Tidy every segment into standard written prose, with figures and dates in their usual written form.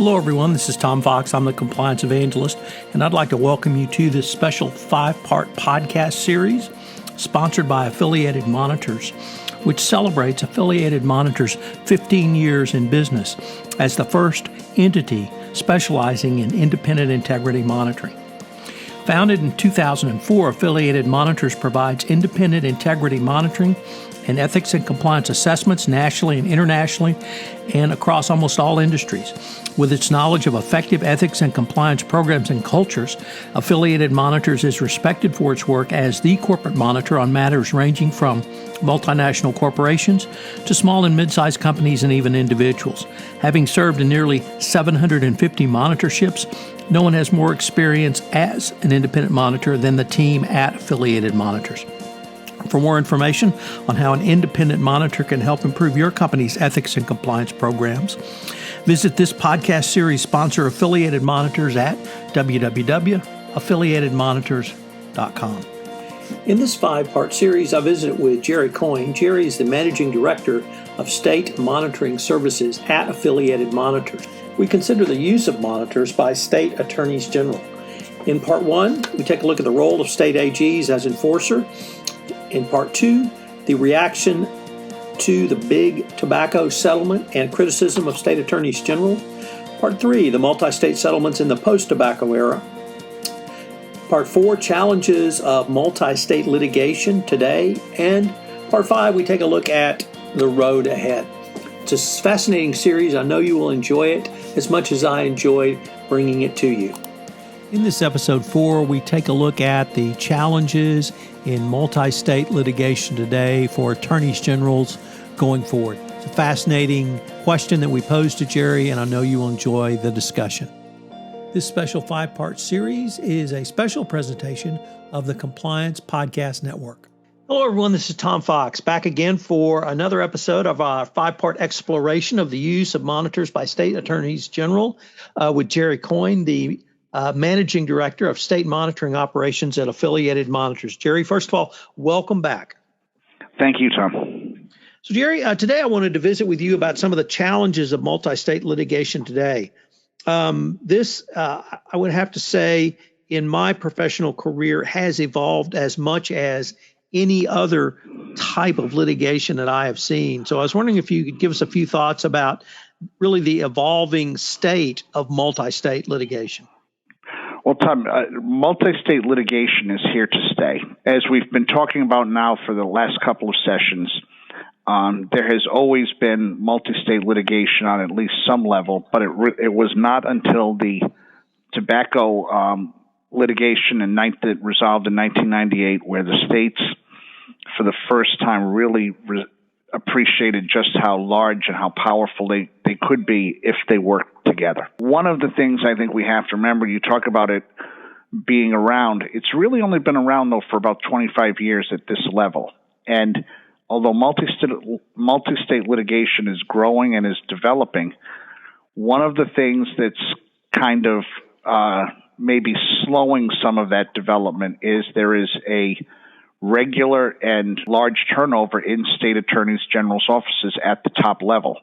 Hello, everyone. This is Tom Fox. I'm the Compliance Evangelist, and I'd like to welcome you to this special 5-part podcast series sponsored by Affiliated Monitors, which celebrates Affiliated Monitors' 15 years in business as the first entity specializing in independent integrity monitoring. Founded in 2004, Affiliated Monitors provides independent integrity monitoring and ethics and compliance assessments nationally and internationally and across almost all industries. With its knowledge of effective ethics and compliance programs and cultures, Affiliated Monitors is respected for its work as the corporate monitor on matters ranging from multinational corporations to small and mid-sized companies and even individuals. Having served in nearly 750 monitorships, no one has more experience as an independent monitor than the team at Affiliated Monitors. For more information on how an independent monitor can help improve your company's ethics and compliance programs, visit this podcast series sponsor Affiliated Monitors at www.affiliatedmonitors.com. In this 5-part series, I visited with Jerry Coyne. Jerry is the Managing Director of State Monitoring Services at Affiliated Monitors. We consider the use of monitors by state attorneys general. In Part 1, we take a look at the role of state AGs as enforcer. In Part 2, the reaction to the big tobacco settlement and criticism of state attorneys general. Part 3, the multi-state settlements in the post-tobacco era. Part 4, challenges of multi-state litigation today. And Part 5, we take a look at the road ahead. It's a fascinating series. I know you will enjoy it as much as I enjoyed bringing it to you. In this episode 4, we take a look at the challenges in multi-state litigation today for attorneys generals going forward. It's a fascinating question that we posed to Jerry, and I know you will enjoy the discussion. This special 5-part series is a special presentation of the Compliance Podcast Network. Hello, everyone. This is Tom Fox, back again for another episode of our 5-part exploration of the use of monitors by state attorneys general with Jerry Coyne, the Managing Director of State Monitoring Operations at Affiliated Monitors. Jerry, first of all, welcome back. Thank you, Tom. So, Jerry, today I wanted to visit with you about some of the challenges of multi-state litigation today. This, I would have to say, in my professional career, has evolved as much as any other type of litigation that I have seen. So I was wondering if you could give us a few thoughts about really the evolving state of multi-state litigation. Well, Tom, multi-state litigation is here to stay. As we've been talking about now for the last couple of sessions, there has always been multi-state litigation on at least some level, but it was not until the tobacco litigation that resolved in 1998 where the states, for the first time, really appreciated just how large and how powerful they could be if they worked together. One of the things I think we have to remember, you talk about it being around, it's really only been around, though, for about 25 years at this level. And although multi-state litigation is growing and is developing, one of the things that's kind of maybe slowing some of that development is there is a regular and large turnover in state attorneys general's offices at the top level.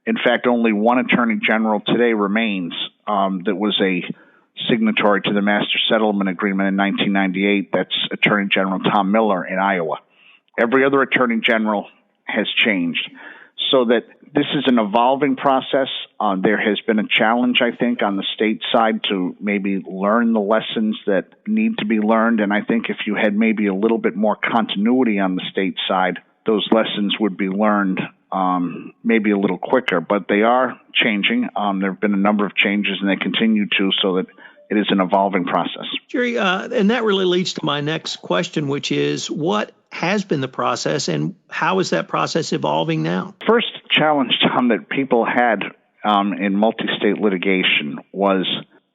In fact, only one attorney general today remains that was a signatory to the Master Settlement Agreement in 1998. That's Attorney General Tom Miller in Iowa. Every other attorney general has changed. So that this is an evolving process. There has been a challenge, I think, on the state side to maybe learn the lessons that need to be learned. And I think if you had maybe a little bit more continuity on the state side, those lessons would be learned maybe a little quicker. But they are changing. There have been a number of changes, and they continue to, so that it is an evolving process. Jerry, and that really leads to my next question, which is what has been the process and how is that process evolving now? First challenge, Tom, that people had in multi-state litigation was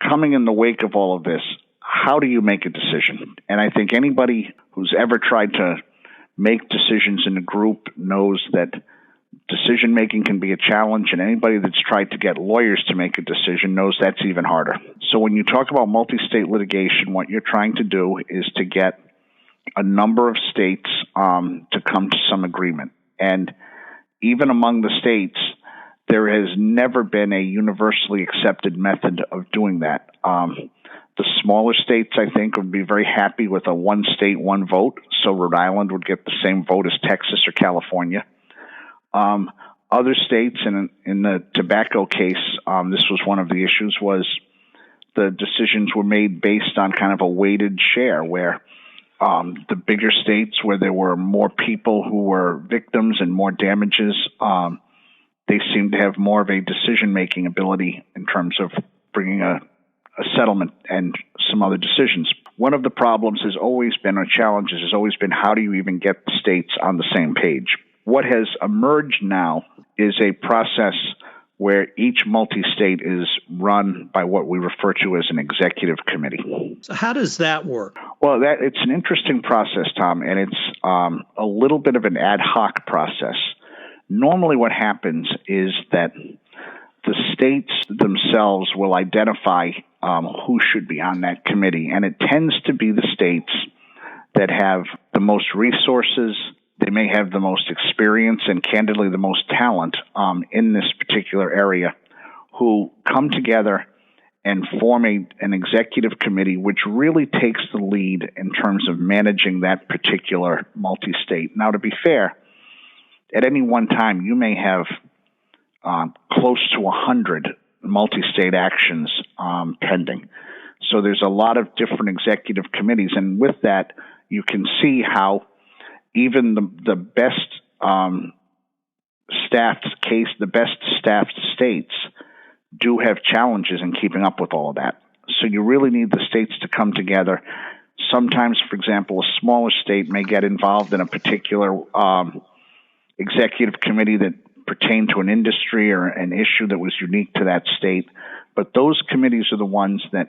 coming in the wake of all of this. How do you make a decision? And I think anybody who's ever tried to make decisions in a group knows that decision-making can be a challenge, and anybody that's tried to get lawyers to make a decision knows that's even harder. So when you talk about multi-state litigation, what you're trying to do is to get a number of states to come to some agreement. And even among the states, there has never been a universally accepted method of doing that. The smaller states, I think, would be very happy with a one state, one vote. So Rhode Island would get the same vote as Texas or California. Other states, and in the tobacco case, this was one of the issues, was the decisions were made based on kind of a weighted share, where the bigger states where there were more people who were victims and more damages, they seemed to have more of a decision-making ability in terms of bringing a settlement and some other decisions. One of the problems has always been, or challenges has always been, how do you even get the states on the same page? What has emerged now is a process where each multi-state is run by what we refer to as an executive committee. So how does that work? Well, it's an interesting process, Tom, and it's a little bit of an ad hoc process. Normally what happens is that the states themselves will identify who should be on that committee, and it tends to be the states that have the most resources. They may have the most experience and, candidly, the most talent in this particular area, who come together and form an executive committee which really takes the lead in terms of managing that particular multi-state. Now, to be fair, at any one time, you may have close to 100 multi-state actions pending. So there's a lot of different executive committees, and with that, you can see how even the best staffed states do have challenges in keeping up with all of that. So you really need the states to come together. Sometimes, for example, a smaller state may get involved in a particular executive committee that pertained to an industry or an issue that was unique to that state. But those committees are the ones that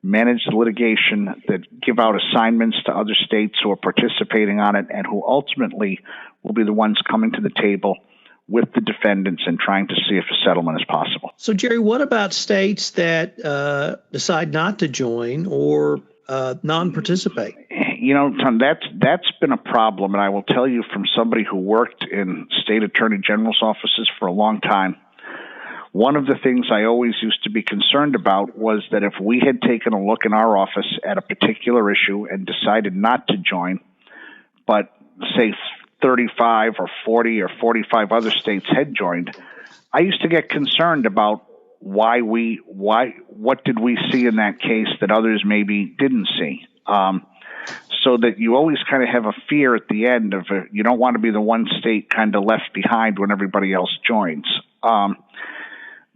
manage the litigation, that give out assignments to other states who are participating on it, and who ultimately will be the ones coming to the table with the defendants and trying to see if a settlement is possible. So, Jerry, what about states that decide not to join or non-participate? You know, Tom, that's been a problem, and I will tell you from somebody who worked in state attorney general's offices for a long time, one of the things I always used to be concerned about was that if we had taken a look in our office at a particular issue and decided not to join, but say 35 or 40 or 45 other states had joined, I used to get concerned about what did we see in that case that others maybe didn't see. So that you always kind of have a fear at the end of you don't want to be the one state kind of left behind when everybody else joins.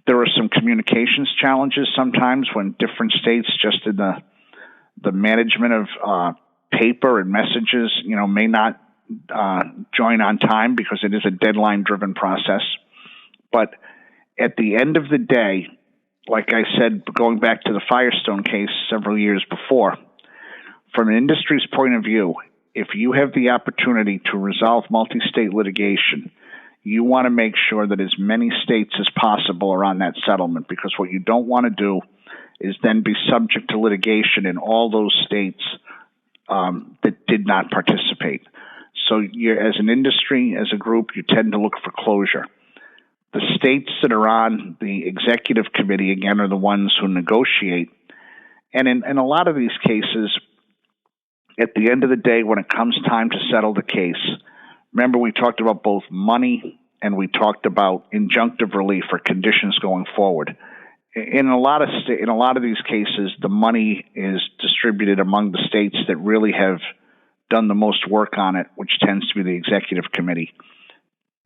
There are some communications challenges sometimes when different states, just in the management of paper and messages, may not join on time because it is a deadline-driven process. But at the end of the day, like I said, going back to the Firestone case several years before, from an industry's point of view, if you have the opportunity to resolve multi-state litigation, you want to make sure that as many states as possible are on that settlement, because what you don't want to do is then be subject to litigation in all those states that did not participate. So as an industry, as a group, you tend to look for closure. The states that are on the executive committee, again, are the ones who negotiate. And in a lot of these cases, at the end of the day, when it comes time to settle the case, remember we talked about both money and we talked about injunctive relief or conditions going forward. In a lot of these cases, the money is distributed among the states that really have done the most work on it, which tends to be the executive committee.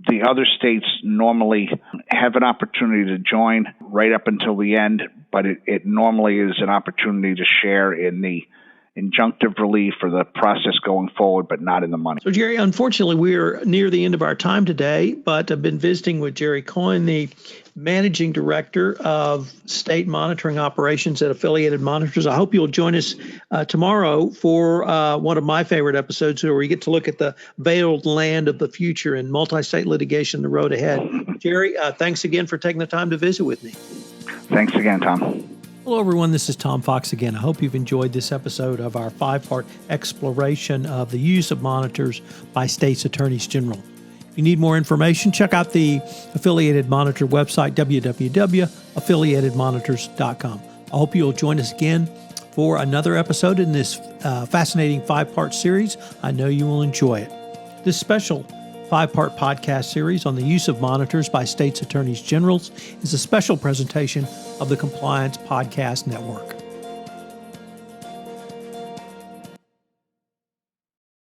The other states normally have an opportunity to join right up until the end, but it normally is an opportunity to share in the injunctive relief or the process going forward, but not in the money. So, Jerry, unfortunately, we're near the end of our time today, but I've been visiting with Jerry Coyne, the Managing Director of State Monitoring Operations at Affiliated Monitors. I hope you'll join us tomorrow for one of my favorite episodes where we get to look at the veiled land of the future and multi-state litigation, the road ahead. Jerry, thanks again for taking the time to visit with me. Thanks again, Tom. Hello, everyone. This is Tom Fox again. I hope you've enjoyed this episode of our 5-part exploration of the use of monitors by states' attorneys general. If you need more information, check out the Affiliated Monitor website, www.affiliatedmonitors.com. I hope you'll join us again for another episode in this fascinating 5-part series. I know you will enjoy it. This special 5-part podcast series on the use of monitors by states' attorneys generals is a special presentation of the Compliance Podcast Network.